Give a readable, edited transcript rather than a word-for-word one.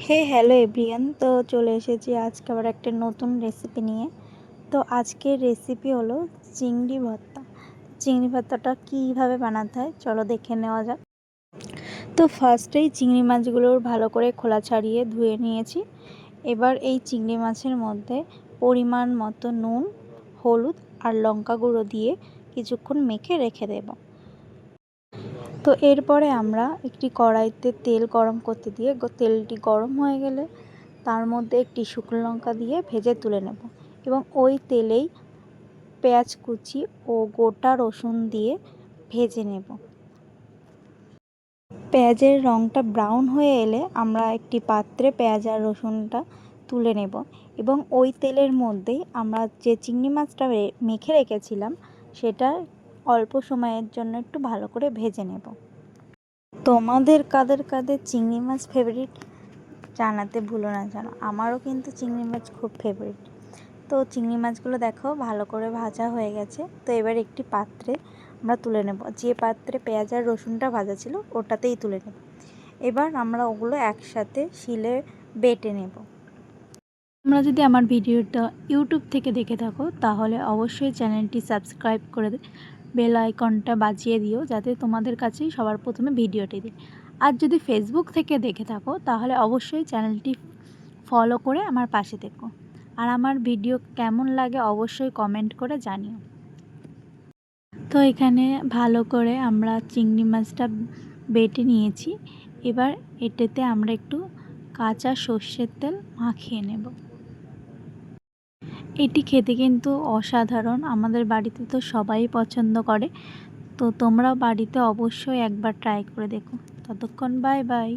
Hello everyone. তো চলে এসেছি আজকে আবার একটা নতুন রেসিপি নিয়ে। তো আজকের রেসিপি হলো চিংড়ি ভর্তা। চিংড়ি ভর্তাটা কীভাবে বানাতে হয় চলো দেখে নেওয়া যাক। তো ফার্স্টেই চিংড়ি মাছগুলোর ভালো করে খোলা ছাড়িয়ে ধুয়ে নিয়েছি। এবার এই চিংড়ি মাছের মধ্যে পরিমাণ মতো নুন, হলুদ আর লঙ্কা গুঁড়ো দিয়ে কিছুক্ষণ মেখে রেখে দেব। তো এরপরে আমরা একটি কড়াইতে তেল গরম করতে দিয়ে তেলটি গরম হয়ে গেলে তার মধ্যে একটি শুকনো লঙ্কা দিয়ে ভেজে তুলে নেব এবং ওই তেলেই পেঁয়াজ কুচি ও গোটা রসুন দিয়ে ভেজে নেব। পেঁয়াজের রঙটা ব্রাউন হয়ে এলে আমরা একটি পাত্রে পেঁয়াজ আর রসুনটা তুলে নেব এবং ওই তেলের মধ্যেই আমরা যে চিংড়ি মাছটা মেখে রেখেছিলাম সেটা অল্প সময়ের জন্য একটু ভালো করে ভেজে নেব। তোমাদের কাদের কাদের চিংড়ি মাছ ফেভারিট জানাতে ভুলো না জানো, আমারও কিন্তু চিংড়ি মাছ খুব ফেভারিট। তো চিংড়ি মাছগুলো দেখো ভালো করে ভাজা হয়ে গেছে। তো এবার একটি পাত্রে আমরা তুলে নেব, যে পাত্রে পেঁয়াজ আর রসুনটা ভাজা ছিল ওটাতেই তুলে নেব। এবার আমরা ওগুলো একসাথে শিলে বেটে নেব। তোমরা যদি আমার ভিডিওটা ইউটিউব থেকে দেখে থাকো তাহলে অবশ্যই চ্যানেলটি সাবস্ক্রাইব করে বেল আইকনটা বাজিয়ে দিও, যাতে তোমাদের কাছেই সবার প্রথমে ভিডিওটি দিই। আর যদি ফেসবুক থেকে দেখে থাকো তাহলে অবশ্যই চ্যানেলটি ফলো করে আমার পাশে থেকো। আর আমার ভিডিও কেমন লাগে অবশ্যই কমেন্ট করে জানিও। তো এখানে ভালো করে আমরা চিংড়ি মাছটা বেটে নিয়েছি। এবার এটাতে আমরা একটু কাঁচা সর্ষের তেল মাখিয়ে নেব। এটি খেতে কিন্তু অসাধারণ, আমাদের বাড়িতে তো সবাই পছন্দ করে। তো তোমরাও বাড়িতে অবশ্যই একবার ট্রাই করে দেখো। ততক্ষণ বাই বাই।